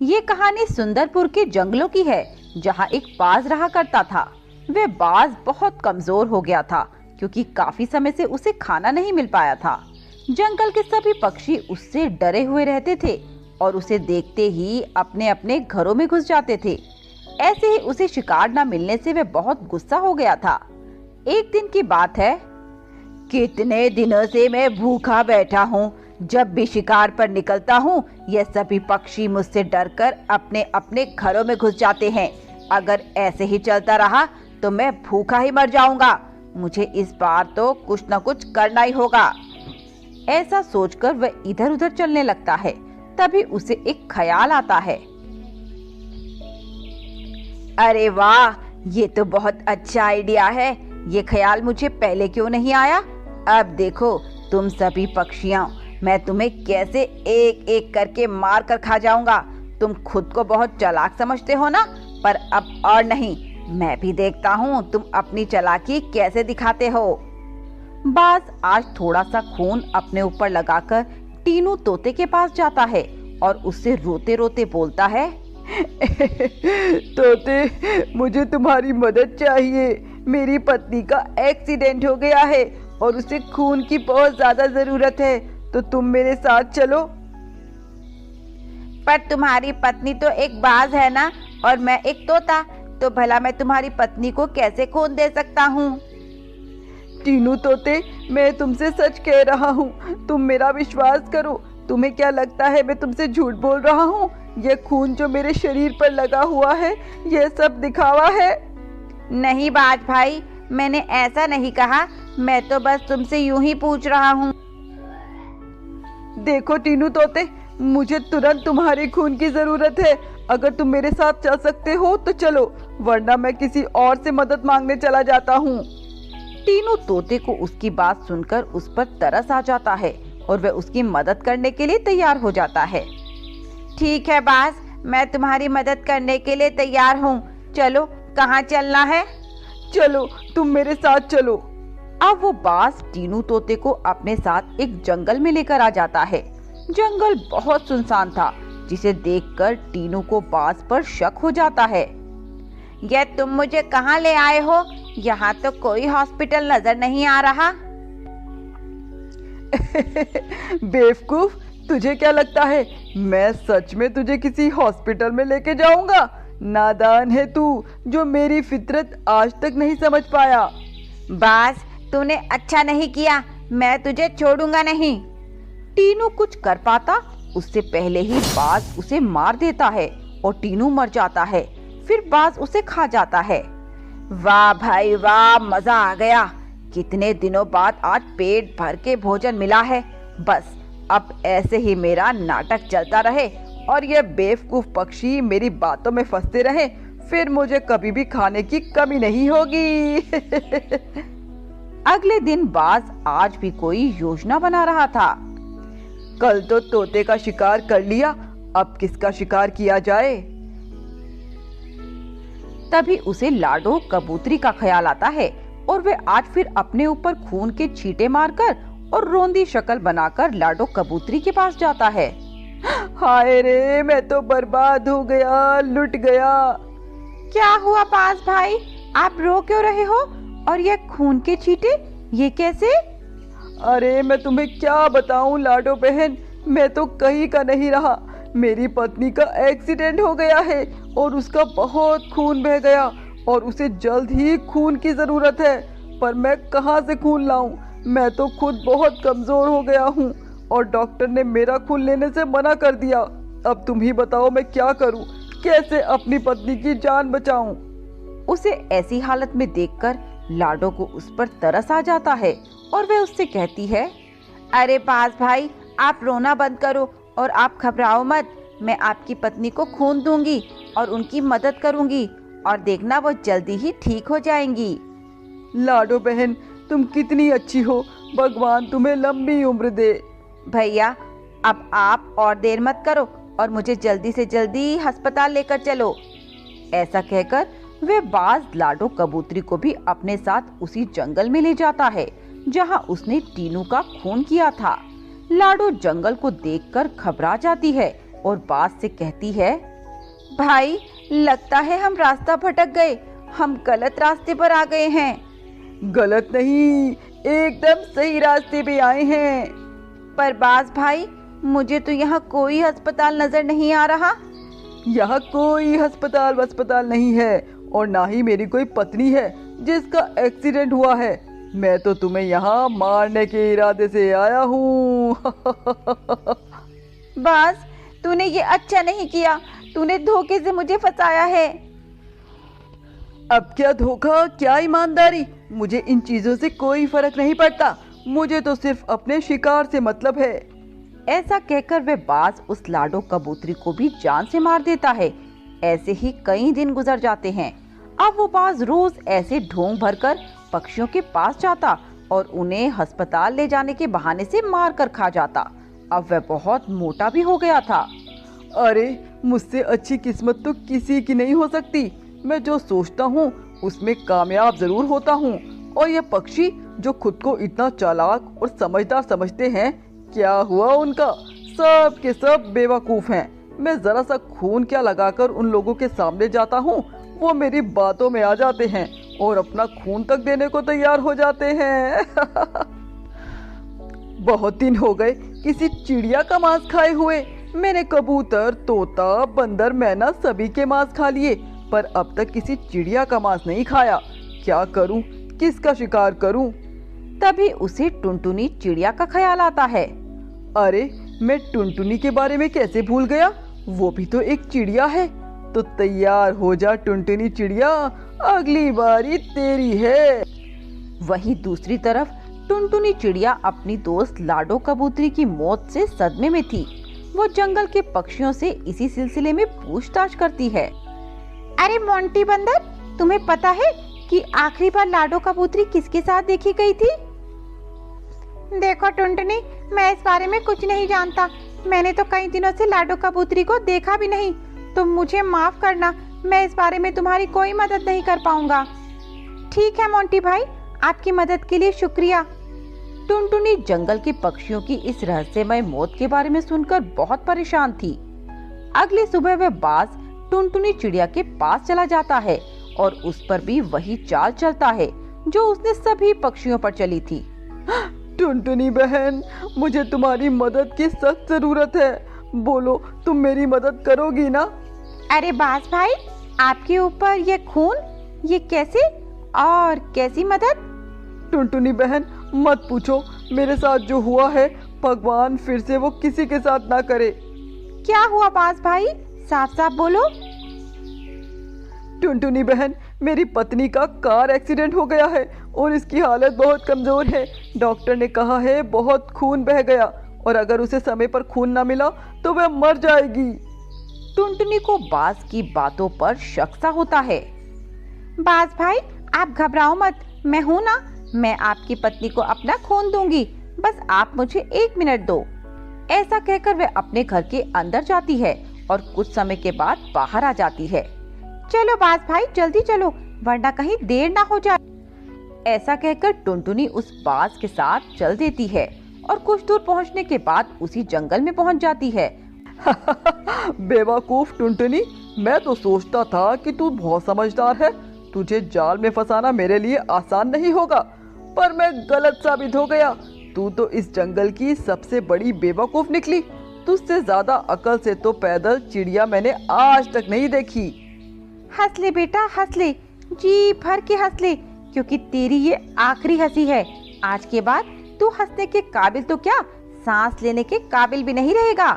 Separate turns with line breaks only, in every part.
ये कहानी सुंदरपुर के जंगलों की है, जहाँ एक बाज रहा करता था। वह बाज बहुत कमजोर हो गया था क्योंकि काफी समय से उसे खाना नहीं मिल पाया था। जंगल के सभी पक्षी उससे डरे हुए रहते थे और उसे देखते ही अपने अपने घरों में घुस जाते थे। ऐसे ही उसे शिकार न मिलने से वह बहुत गुस्सा हो गया था। एक दिन की बात है, कितने दिनों से मैं भूखा बैठा हूँ। जब भी शिकार पर निकलता हूँ, ये सभी पक्षी मुझसे डरकर अपने अपने घरों में घुस जाते हैं। अगर ऐसे ही चलता रहा तो मैं भूखा ही मर जाऊंगा। मुझे इस बार तो कुछ न कुछ करना ही होगा। ऐसा सोचकर वह इधर उधर चलने लगता है। तभी उसे एक ख्याल आता है। अरे वाह, ये तो बहुत अच्छा आइडिया है। ये ख्याल मुझे पहले क्यों नहीं आया? अब देखो तुम सभी पक्षियां, मैं तुम्हें कैसे एक एक करके मार कर खा जाऊंगा। तुम खुद को बहुत चालाक समझते हो ना, पर अब और नहीं। मैं भी देखता हूँ तुम अपनी चालाकी कैसे दिखाते हो। बाज आज थोड़ा सा खून अपने ऊपर लगाकर टीनू तोते के पास जाता है और उससे रोते रोते बोलता है,
तोते, मुझे तुम्हारी मदद चाहिए। मेरी पत्नी का एक्सीडेंट हो गया है और उसे खून की बहुत ज्यादा जरूरत है, तो तुम मेरे साथ चलो।
पर तुम्हारी पत्नी तो एक बाज है ना, और मैं एक तोता, तो भला मैं तुम्हारी पत्नी को कैसे खून दे सकता हूँ?
टीनू तोते, मैं तुमसे सच कह रहा हूँ, तुम मेरा विश्वास करो। तुम्हें क्या लगता है मैं तुमसे झूठ बोल रहा हूँ? ये खून जो मेरे शरीर पर लगा हुआ है, ये सब दिखावा है।
नहीं बाज भाई, मैंने ऐसा नहीं कहा। मैं तो बस तुमसे यूं ही पूछ रहा हूँ।
देखो टीनू तोते, मुझे तुरंत तुम्हारे खून की जरूरत है। अगर तुम मेरे साथ चल सकते हो तो चलो, वरना मैं किसी और से मदद मांगने चला जाता हूँ।
टीनू तोते को उसकी बात सुनकर उस पर तरस आ जाता है और वह उसकी मदद करने के लिए तैयार हो जाता है। ठीक है बाज, मैं तुम्हारी मदद करने के लिए तैयार हूँ। चलो, कहाँ चलना है?
चलो, तुम मेरे साथ चलो।
अब वो बाज टीनू तोते को अपने साथ एक जंगल में लेकर आ जाता है। जंगल बहुत सुनसान था, जिसे देखकर टीनू को बाज पर शक हो जाता है। ये तुम मुझे कहाँ ले आए हो? यहाँ तो कोई हॉस्पिटल नजर नहीं आ रहा।
बेवकूफ, तुझे क्या लगता है मैं सच में तुझे किसी हॉस्पिटल में लेके जाऊंगा? नादान है तू, जो मेरी फितरत आज तक नहीं समझ पाया।
बाज, तूने अच्छा नहीं किया। मैं तुझे छोड़ूंगा नहीं। टीनू कुछ कर पाता उससे पहले ही बाज उसे मार देता है और टीनू मर जाता है। फिर बाज उसे खा जाता है। वाह भाई वाह, मजा आ गया। कितने दिनों बाद आज पेट भर के भोजन मिला है। बस अब ऐसे ही मेरा नाटक चलता रहे और ये बेवकूफ पक्षी मेरी बातों में फंसते रहे, फिर मुझे कभी भी खाने की कमी नहीं होगी। अगले दिन बाज आज भी कोई योजना बना रहा था।
कल तो तोते का शिकार कर लिया, अब किसका शिकार किया जाए?
तभी उसे लाडो कबूतरी का ख्याल आता है और वे आज फिर अपने ऊपर खून के छींटे मारकर और रोंदी शक्ल बनाकर लाडो कबूतरी के पास जाता है।
हाय रे, मैं तो बर्बाद हो गया, लुट गया।
क्या हुआ बाज भाई, आप रो क्यों रहे हो? और ये खून के छींटे, ये कैसे?
अरे मैं तुम्हें क्या बताऊं लाडो बहन, मैं तो कहीं का नहीं रहा। मेरी पत्नी का एक्सीडेंट हो गया है और उसका बहुत खून बह गया और उसे जल्द ही खून की जरूरत है, पर मैं कहाँ से खून लाऊं? मैं तो खुद बहुत कमजोर हो गया हूँ और डॉक्टर ने मेरा खून लेने से मना कर दिया। अब तुम ही बताओ मैं क्या करूं, कैसे अपनी पत्नी की जान बचाऊं?
उसे ऐसी हालत में देखकर लाडो को उस पर तरस आ जाता है और वह उससे कहती है, अरे बाज भाई, आप रोना बंद करो और आप घबराओ मत। मैं आपकी पत्नी को खून दूंगी और उनकी मदद करूंगी और देखना वो जल्दी ही ठीक हो जाएंगी।
लाडो बहन, तुम कितनी अच्छी हो, भगवान तुम्हें लंबी उम्र दे।
भैया, अब आप और देर मत करो और मुझे जल्दी से जल्दी अस्पताल लेकर चलो। ऐसा कहकर वह बाज लाडो कबूतरी को भी अपने साथ उसी जंगल में ले जाता है जहां उसने टीनू का खून किया था। लाडो जंगल को देखकर घबरा जाती है और बाज से कहती है, भाई, लगता है हम रास्ता भटक गए। हम गलत रास्ते पर आ गए हैं।
गलत नहीं, एकदम सही रास्ते पे आए हैं।
पर बाज भाई, मुझे तो यहाँ कोई अस्पताल नजर नहीं आ रहा।
यहाँ कोई अस्पताल नहीं है और ना ही मेरी कोई पत्नी है जिसका एक्सीडेंट हुआ है। मैं तो तुम्हें यहाँ मारने के इरादे से आया हूँ।
बाज, तूने ये अच्छा नहीं किया। तूने धोखे से मुझे फंसाया है।
अब क्या धोखा, क्या ईमानदारी, मुझे इन चीजों से कोई फर्क नहीं पड़ता। मुझे तो सिर्फ अपने शिकार से मतलब है।
ऐसा कहकर वह बाज उस लाडो कबूतरी को भी जान से मार देता है। ऐसे ही कई दिन गुजर जाते हैं। अब वो बाज रोज ऐसे ढोंग भरकर पक्षियों के पास जाता और उन्हें अस्पताल ले जाने के बहाने से मार कर खा जाता। अब वह बहुत मोटा भी हो गया था।
अरे, मुझसे अच्छी किस्मत तो किसी की नहीं हो सकती। मैं जो सोचता हूँ उसमें कामयाब जरूर होता हूँ। और ये पक्षी जो खुद को इतना चालाक और समझदार समझते हैं, क्या हुआ उनका? सब के सब बेवकूफ हैं। मैं जरा सा खून क्या लगाकर उन लोगों के सामने जाता हूँ, वो मेरी बातों में आ जाते हैं और अपना खून तक देने को तैयार हो जाते हैं। बहुत दिन हो गए किसी चिड़िया का मांस खाए हुए। मैंने कबूतर, तोता, बंदर, मैना सभी के मांस खा लिए, पर अब तक किसी चिड़िया का मांस नहीं खाया। क्या करूं, किसका शिकार करूं?
तभी उसे टुनटुनी चिड़िया का ख्याल आता है।
अरे, मैं टुनटुनी के बारे में कैसे भूल गया? वो भी तो एक चिड़िया है। तो तैयार हो जा टुनटुनी चिड़िया, अगली बारी तेरी है।
वहीं दूसरी तरफ टुनटुनी चिड़िया अपनी दोस्त लाडो कबूतरी की मौत से सदमे में थी। वो जंगल के पक्षियों से इसी सिलसिले में पूछताछ करती है। अरे मोंटी बंदर, तुम्हें पता है कि आखिरी बार लाडो कबूतरी किसके साथ देखी गई थी? देखो टुनटुनी, मैं इस बारे में कुछ नहीं जानता। मैंने तो कई दिनों से लाडो कबूतरी को देखा भी नहीं। तुम मुझे माफ करना, मैं इस बारे में तुम्हारी कोई मदद नहीं कर पाऊंगा। ठीक है मोंटी भाई, आपकी मदद के लिए शुक्रिया। टुनटुनी जंगल के पक्षियों की इस रहस्यमय मौत के बारे में सुनकर बहुत परेशान थी। अगली सुबह वह बाज टुनटुनी चिड़िया के पास चला जाता है और उस पर भी वही चाल चलता है जो उसने सभी पक्षियों पर चली थी।
टुनटुनी बहन, मुझे तुम्हारी मदद की सख्त जरूरत है। बोलो, तुम मेरी मदद करोगी ना?
अरे बाज भाई, आपके ऊपर ये खून, ये कैसे और कैसी मदद?
टुनटुनी बहन, मत पूछो। मेरे साथ जो हुआ है, भगवान फिर से वो किसी के साथ ना करे।
क्या हुआ बाज भाई, साफ साफ बोलो।
टुनटुनी बहन, मेरी पत्नी का कार एक्सीडेंट हो गया है और इसकी हालत बहुत कमजोर है। डॉक्टर ने कहा है बहुत खून बह गया और अगर उसे समय पर खून ना मिला तो वह मर जाएगी।
टुनटुनी को बाज की बातों पर शक सा होता है। बाज भाई, आप घबराओ मत, मैं हूं ना। मैं आपकी पत्नी को अपना खून दूंगी, बस आप मुझे 1 मिनट दो। ऐसा कहकर वह अपने घर के अंदर जाती है और कुछ समय के बाद बाहर आ जाती है। चलो बाज भाई, जल्दी चलो, वरना कहीं देर ना हो जाए। ऐसा कहकर टुनटुनी उस बाज के साथ चल देती है और कुछ दूर पहुंचने के बाद उसी जंगल में पहुंच जाती है।
बेवकूफ टुनटुनी, मैं तो सोचता था कि तू बहुत समझदार है। तुझे जाल में फंसाना मेरे लिए आसान नहीं होगा, पर मैं गलत साबित हो गया। तू तो इस जंगल की सबसे बड़ी बेवकूफ निकली। तुझसे ज्यादा अकल से तो पैदल चिड़िया मैंने आज तक नहीं देखी।
हंस ले बेटा, हंस ले, जी भर के हंस ले, क्योंकि तेरी ये आखिरी हंसी है। आज के बाद तू हंसने के काबिल तो क्या, सांस लेने के काबिल भी नहीं रहेगा।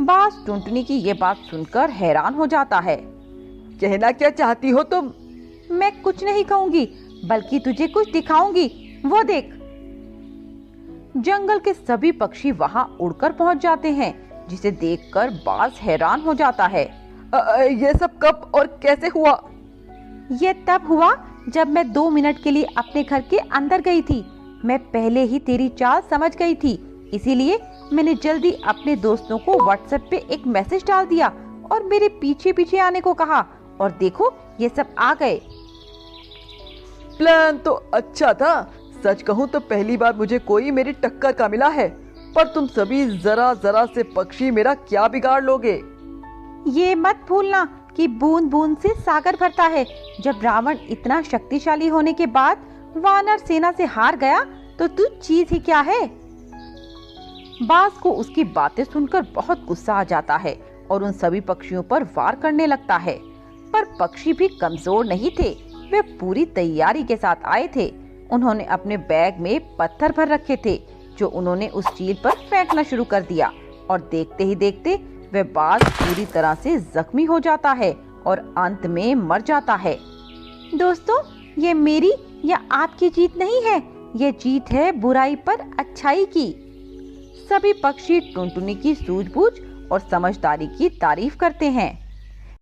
बाज टुनटुनी की ये बात सुनकर हैरान हो जाता है।
कहना क्या चाहती हो तुम?
मैं कुछ नहीं कहूंगी, बल्कि तुझे कुछ दिखाऊंगी, वो देख। जंगल के सभी पक्षी वहां उड़कर पहुंच जाते हैं, जिसे देखकर बाज हैरान हो जाता है।
ये सब कब और कैसे हुआ?
ये तब हुआ जब मैं 2 मिनट के लिए अपने घर के अंदर गई थी। मैं पहले ही तेरी चाल समझ गई थी, इसीलिए मैंने जल्दी अपने दोस्तों को व्हाट्सएप पे एक मैसेज डाल दिया और मेरे पीछे पीछे आने को कहा, और देखो ये सब आ गए।
प्लान तो अच्छा था। सच कहूँ तो पहली बार मुझे कोई मेरी टक्कर का मिला है, पर तुम सभी जरा जरा से पक्षी मेरा क्या बिगाड़ लोगे?
ये मत भूलना कि बूंद बूंद से सागर भरता है। जब रावण इतना शक्तिशाली होने के बाद वानर सेना से हार गया तो तू चीज ही क्या है। बाज को उसकी बातें सुनकर बहुत गुस्सा आ जाता है और उन सभी पक्षियों पर वार करने लगता है। पर पक्षी भी कमजोर नहीं थे, वे पूरी तैयारी के साथ आए थे। उन्होंने अपने बैग में पत्थर भर रखे थे जो उन्होंने उस चील पर फेंकना शुरू कर दिया और देखते ही देखते वह बाज पूरी तरह से जख्मी हो जाता है और अंत में मर जाता है। दोस्तों, ये मेरी या आपकी जीत नहीं है, ये जीत है बुराई पर अच्छाई की। सभी पक्षी टुनटुनी की सूझबूझ और समझदारी की तारीफ करते हैं।